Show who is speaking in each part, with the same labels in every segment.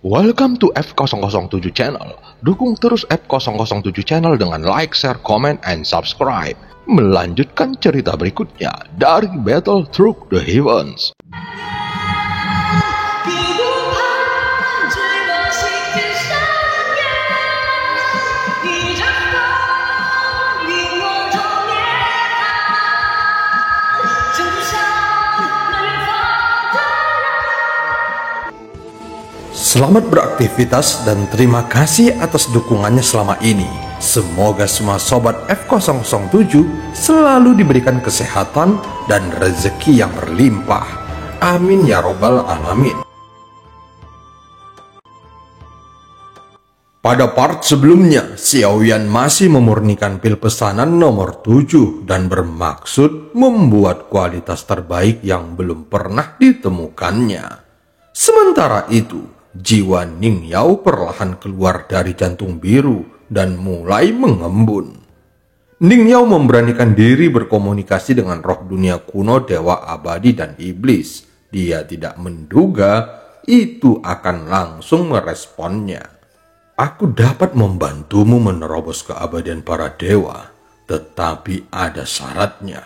Speaker 1: Welcome to F007 Channel. Dukung terus F007 Channel dengan like, share, comment, and subscribe. Melanjutkan cerita berikutnya dari Battle Through the Heavens.
Speaker 2: Selamat beraktivitas dan terima kasih atas dukungannya selama ini. Semoga semua sobat F007 selalu diberikan kesehatan dan rezeki yang berlimpah. Amin ya robbal alamin. Pada part sebelumnya, Xiaoyan masih memurnikan pil pesanan nomor 7 dan bermaksud membuat kualitas terbaik yang belum pernah ditemukannya. Sementara itu, jiwa Ning Yao perlahan keluar dari jantung biru dan mulai mengembun. Ning Yao memberanikan diri berkomunikasi dengan roh dunia kuno, dewa abadi dan iblis. Dia tidak menduga itu akan langsung meresponnya. Aku dapat membantumu menerobos keabadian para dewa, tetapi ada syaratnya.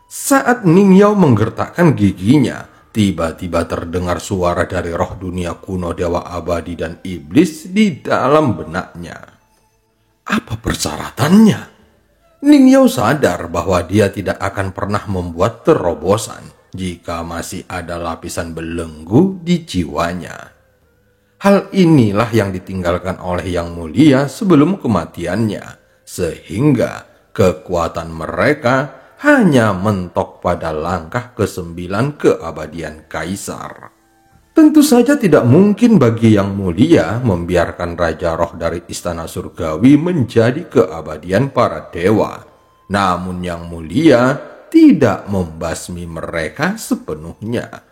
Speaker 2: Saat Ning Yao menggertakkan giginya, tiba-tiba terdengar suara dari roh dunia kuno, dewa abadi dan iblis di dalam benaknya. Apa persyaratannya? Ning Yao sadar bahwa dia tidak akan pernah membuat terobosan jika masih ada lapisan belenggu di jiwanya. Hal inilah yang ditinggalkan oleh Yang Mulia sebelum kematiannya, sehingga kekuatan mereka hanya mentok pada langkah ke-9 keabadian Kaisar. Tentu saja tidak mungkin bagi Yang Mulia membiarkan Raja Roh dari Istana Surgawi menjadi keabadian para dewa. Namun Yang Mulia tidak membasmi mereka sepenuhnya.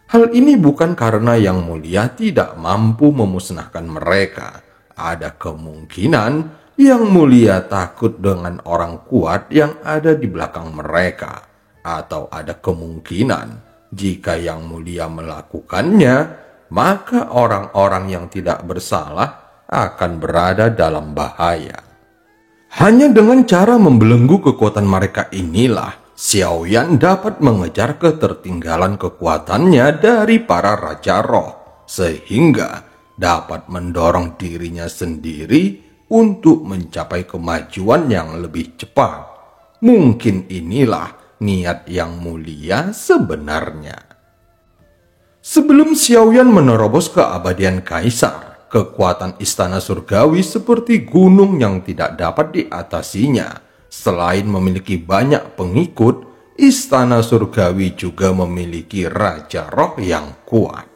Speaker 2: Hal ini bukan karena Yang Mulia tidak mampu memusnahkan mereka. Ada kemungkinan Yang Mulia takut dengan orang kuat yang ada di belakang mereka. Atau ada kemungkinan jika Yang Mulia melakukannya, maka orang-orang yang tidak bersalah akan berada dalam bahaya. Hanya dengan cara membelenggu kekuatan mereka inilah Xiaoyan dapat mengejar ketertinggalan kekuatannya dari para Raja Roh, sehingga dapat mendorong dirinya sendiri untuk mencapai kemajuan yang lebih cepat. Mungkin inilah niat Yang Mulia sebenarnya. Sebelum Xiaoyan menerobos keabadian Kaisar, kekuatan Istana Surgawi seperti gunung yang tidak dapat diatasinya. Selain memiliki banyak pengikut, Istana Surgawi juga memiliki Raja Roh yang kuat.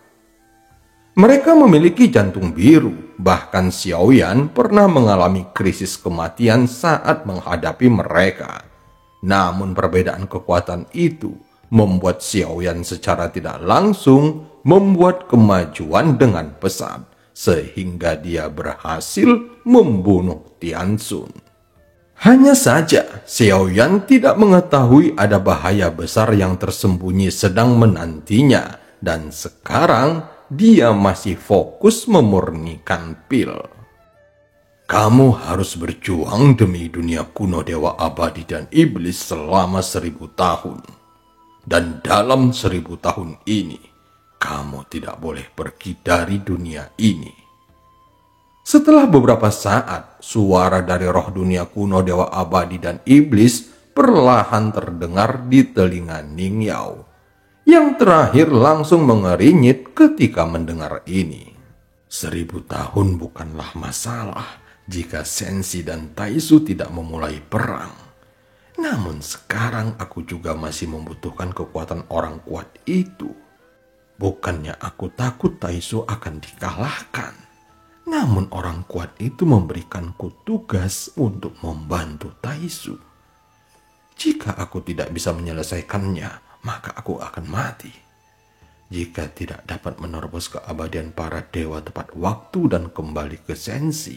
Speaker 2: Mereka memiliki jantung biru, bahkan Xiaoyan pernah mengalami krisis kematian saat menghadapi mereka. Namun perbedaan kekuatan itu membuat Xiaoyan secara tidak langsung membuat kemajuan dengan pesat, sehingga dia berhasil membunuh Tianxun. Hanya saja, Xiaoyan tidak mengetahui ada bahaya besar yang tersembunyi sedang menantinya, dan sekarang dia masih fokus memurnikan pil. Kamu harus berjuang demi dunia kuno, dewa abadi dan iblis selama 1000 tahun. Dan dalam 1000 tahun ini, kamu tidak boleh pergi dari dunia ini. Setelah beberapa saat, suara dari roh dunia kuno, dewa abadi dan iblis perlahan terdengar di telinga Ning Yao. Yang terakhir langsung mengerinyit ketika mendengar ini. 1000 tahun bukanlah masalah jika Sensi dan Taisu tidak memulai perang. Namun sekarang aku juga masih membutuhkan kekuatan orang kuat itu. Bukannya aku takut Taisu akan dikalahkan. Namun orang kuat itu memberikanku tugas untuk membantu Taisu. Jika aku tidak bisa menyelesaikannya, maka aku akan mati. Jika tidak dapat menerobos keabadian para dewa tepat waktu dan kembali ke Sensi,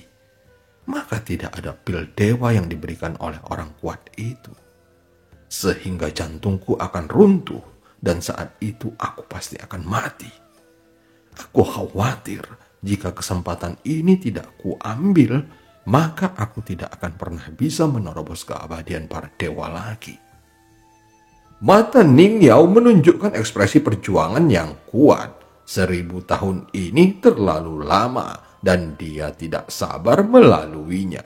Speaker 2: maka tidak ada pil dewa yang diberikan oleh orang kuat itu. Sehingga jantungku akan runtuh dan saat itu aku pasti akan mati. Aku khawatir jika kesempatan ini tidak kuambil, maka aku tidak akan pernah bisa menerobos keabadian para dewa lagi. Mata Ning Yao menunjukkan ekspresi perjuangan yang kuat. 1000 tahun ini terlalu lama dan dia tidak sabar melaluinya.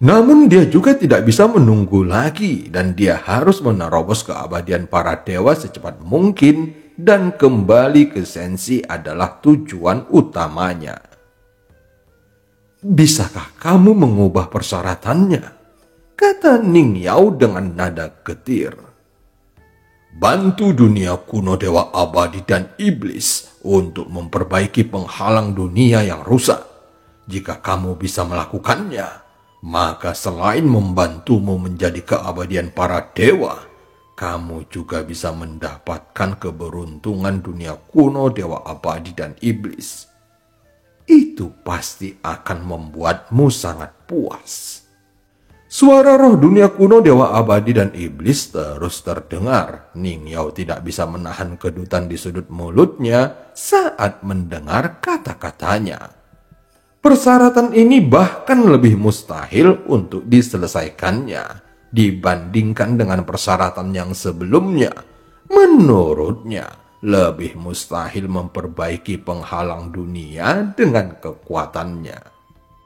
Speaker 2: Namun dia juga tidak bisa menunggu lagi dan dia harus menerobos keabadian para dewa secepat mungkin dan kembali ke Sensi adalah tujuan utamanya. Bisakah kamu mengubah persyaratannya? Kata Ning Yao dengan nada getir. Bantu dunia kuno dewa abadi dan iblis untuk memperbaiki penghalang dunia yang rusak. Jika kamu bisa melakukannya, maka selain membantumu menjadi keabadian para dewa, kamu juga bisa mendapatkan keberuntungan dunia kuno dewa abadi dan iblis. Itu pasti akan membuatmu sangat puas. Suara roh dunia kuno dewa abadi dan iblis terus terdengar. Ning Yao tidak bisa menahan kedutan di sudut mulutnya saat mendengar kata-katanya. Persyaratan ini bahkan lebih mustahil untuk diselesaikannya dibandingkan dengan persyaratan yang sebelumnya. Menurutnya, lebih mustahil memperbaiki penghalang dunia dengan kekuatannya.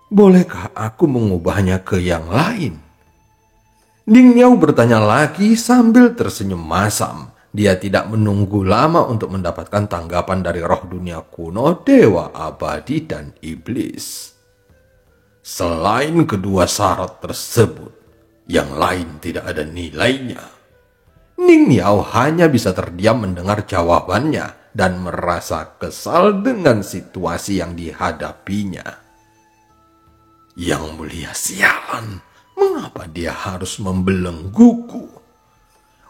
Speaker 2: Bolehkah aku mengubahnya ke yang lain? Ning Yao bertanya lagi sambil tersenyum masam. Dia tidak menunggu lama untuk mendapatkan tanggapan dari roh dunia kuno, dewa abadi dan iblis. Selain kedua syarat tersebut, yang lain tidak ada nilainya. Ning Yao hanya bisa terdiam mendengar jawabannya dan merasa kesal dengan situasi yang dihadapinya. Yang mulia, sialan, mengapa dia harus membelengguku?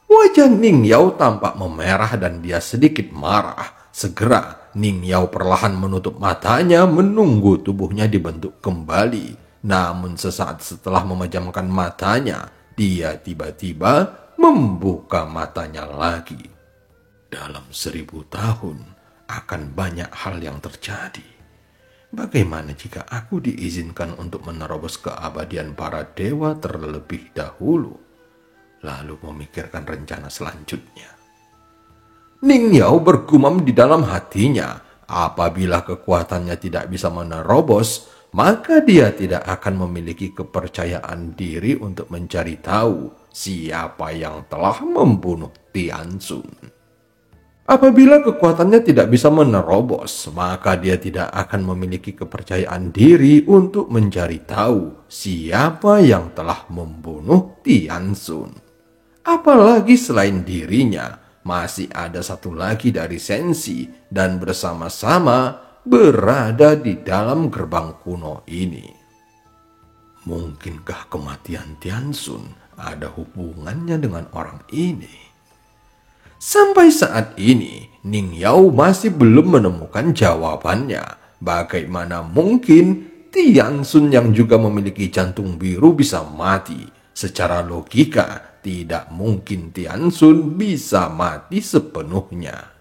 Speaker 2: Wajah Ning Yao tampak memerah dan dia sedikit marah. Segera Ning Yao perlahan menutup matanya menunggu tubuhnya dibentuk kembali. Namun sesaat setelah memejamkan matanya, dia tiba-tiba membuka matanya lagi. Dalam 1000 tahun akan banyak hal yang terjadi. Bagaimana jika aku diizinkan untuk menerobos keabadian para dewa terlebih dahulu, lalu memikirkan rencana selanjutnya? Ning Yao bergumam di dalam hatinya, apabila kekuatannya tidak bisa menerobos, maka dia tidak akan memiliki kepercayaan diri untuk mencari tahu siapa yang telah membunuh Tianxun. Apabila kekuatannya tidak bisa menerobos, maka dia tidak akan memiliki kepercayaan diri untuk mencari tahu siapa yang telah membunuh Tianxun. Apalagi selain dirinya, masih ada satu lagi dari Sensi dan bersama-sama berada di dalam gerbang kuno ini. Mungkinkah kematian Tianxun ada hubungannya dengan orang ini? Sampai saat ini, Ning Yao masih belum menemukan jawabannya. Bagaimana mungkin Tianxun yang juga memiliki jantung biru bisa mati? Secara logika, tidak mungkin Tianxun bisa mati sepenuhnya.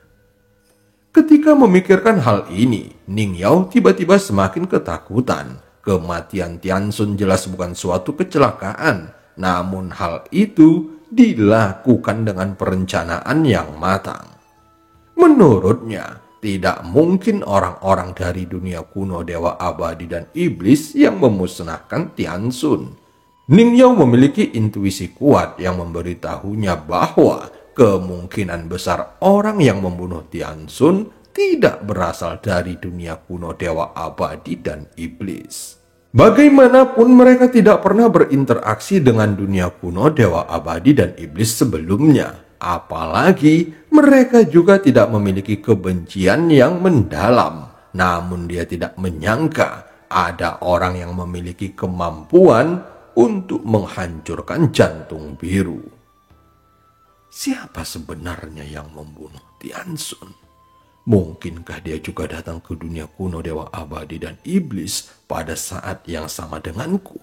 Speaker 2: Ketika memikirkan hal ini, Ning Yao tiba-tiba semakin ketakutan. Kematian Tianxun jelas bukan suatu kecelakaan, namun hal itu dilakukan dengan perencanaan yang matang. Menurutnya, tidak mungkin orang-orang dari dunia kuno dewa abadi dan iblis yang memusnahkan Tianxun. Ning Yao memiliki intuisi kuat yang memberitahunya bahwa kemungkinan besar orang yang membunuh Tianxun tidak berasal dari dunia kuno dewa abadi dan iblis. Bagaimanapun mereka tidak pernah berinteraksi dengan dunia kuno dewa abadi dan iblis sebelumnya. Apalagi mereka juga tidak memiliki kebencian yang mendalam. Namun dia tidak menyangka ada orang yang memiliki kemampuan untuk menghancurkan jantung biru. Siapa sebenarnya yang membunuh Tianxun? Mungkinkah dia juga datang ke dunia kuno dewa abadi dan iblis pada saat yang sama denganku?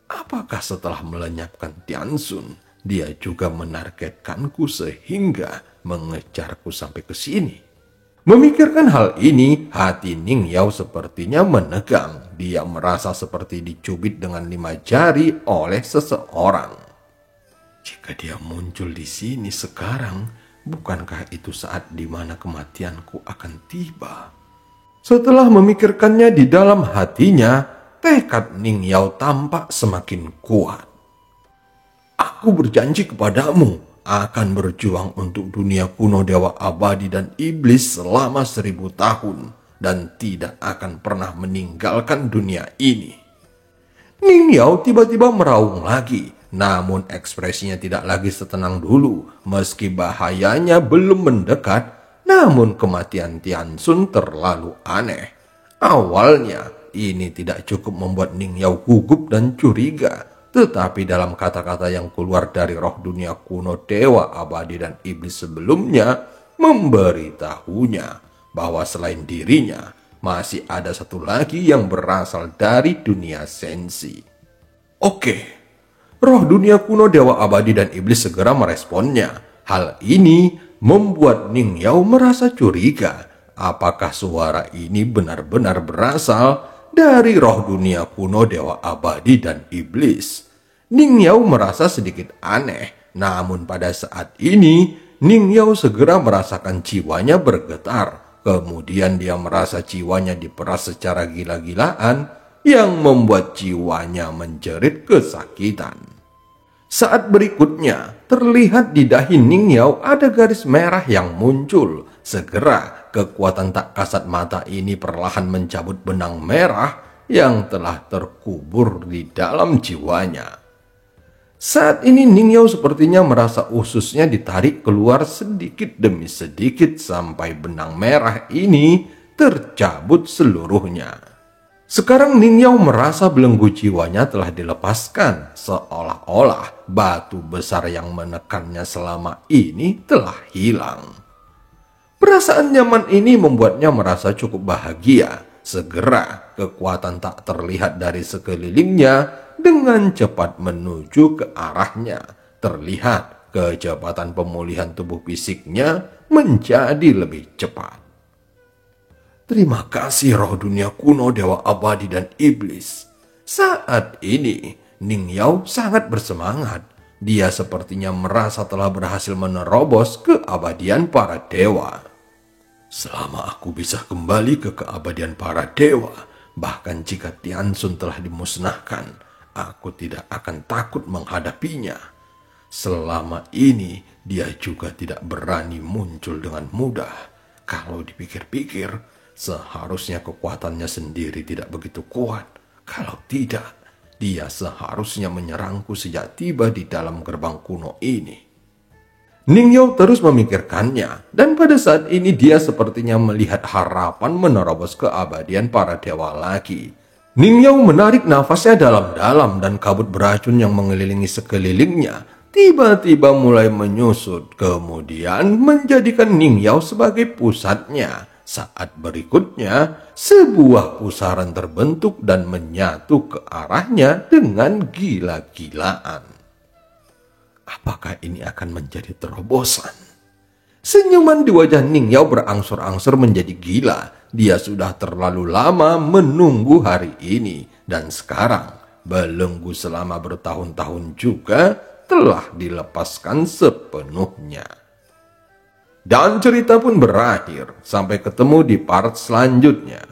Speaker 2: Apakah setelah melenyapkan Tianxun, dia juga menargetkanku sehingga mengejarku sampai ke sini? Memikirkan hal ini, hati Ning Yao sepertinya menegang. Dia merasa seperti dicubit dengan 5 jari oleh seseorang. Jika dia muncul di sini sekarang, bukankah itu saat di mana kematianku akan tiba? Setelah memikirkannya di dalam hatinya, tekad Ning Yao tampak semakin kuat. Aku berjanji kepadamu akan berjuang untuk dunia kuno dewa abadi dan iblis selama 1000 tahun dan tidak akan pernah meninggalkan dunia ini. Ning Yao tiba-tiba meraung lagi, namun ekspresinya tidak lagi setenang dulu. Meski bahayanya belum mendekat, namun kematian Tianxun terlalu aneh. Awalnya ini tidak cukup membuat Ning Yao gugup dan curiga. Tetapi dalam kata-kata yang keluar dari roh dunia kuno dewa abadi dan iblis sebelumnya, memberitahunya bahwa selain dirinya, masih ada satu lagi yang berasal dari dunia sensi. Oke, roh dunia kuno dewa abadi dan iblis segera meresponnya. Hal ini membuat Ning Yao merasa curiga. Apakah suara ini benar-benar berasal dari roh dunia kuno dewa abadi dan iblis? Ning Yao merasa sedikit aneh, namun pada saat ini Ning Yao segera merasakan jiwanya bergetar. Kemudian dia merasa jiwanya diperas secara gila-gilaan yang membuat jiwanya menjerit kesakitan. Saat berikutnya, terlihat di dahi Ning Yao ada garis merah yang muncul. Segera, kekuatan tak kasat mata ini perlahan mencabut benang merah yang telah terkubur di dalam jiwanya. Saat ini Ning Yao sepertinya merasa ususnya ditarik keluar sedikit demi sedikit sampai benang merah ini tercabut seluruhnya. Sekarang Ning Yao merasa belenggu jiwanya telah dilepaskan, seolah-olah batu besar yang menekannya selama ini telah hilang. Perasaan nyaman ini membuatnya merasa cukup bahagia. Segera kekuatan tak terlihat dari sekelilingnya dengan cepat menuju ke arahnya. Terlihat kecepatan pemulihan tubuh fisiknya menjadi lebih cepat. Terima kasih roh dunia kuno dewa abadi dan iblis. Saat ini Ning Yao sangat bersemangat. Dia sepertinya merasa telah berhasil menerobos keabadian para dewa. Selama aku bisa kembali ke keabadian para dewa, bahkan jika Tianxun telah dimusnahkan, aku tidak akan takut menghadapinya. Selama ini dia juga tidak berani muncul dengan mudah. Kalau dipikir-pikir, seharusnya kekuatannya sendiri tidak begitu kuat. Kalau tidak, dia seharusnya menyerangku sejak tiba di dalam gerbang kuno ini. Ning Yao terus memikirkannya, dan pada saat ini dia sepertinya melihat harapan menerobos keabadian para dewa lagi. Ning Yao menarik nafasnya dalam-dalam dan kabut beracun yang mengelilingi sekelilingnya tiba-tiba mulai menyusut, kemudian menjadikan Ning Yao sebagai pusatnya. Saat berikutnya, sebuah pusaran terbentuk dan menyatu ke arahnya dengan gila-gilaan. Apakah ini akan menjadi terobosan? Senyuman di wajah Ning Yao berangsur-angsur menjadi gila. Dia sudah terlalu lama menunggu hari ini. Dan sekarang, belenggu selama bertahun-tahun juga telah dilepaskan sepenuhnya. Dan cerita pun berakhir. Sampai ketemu di part selanjutnya.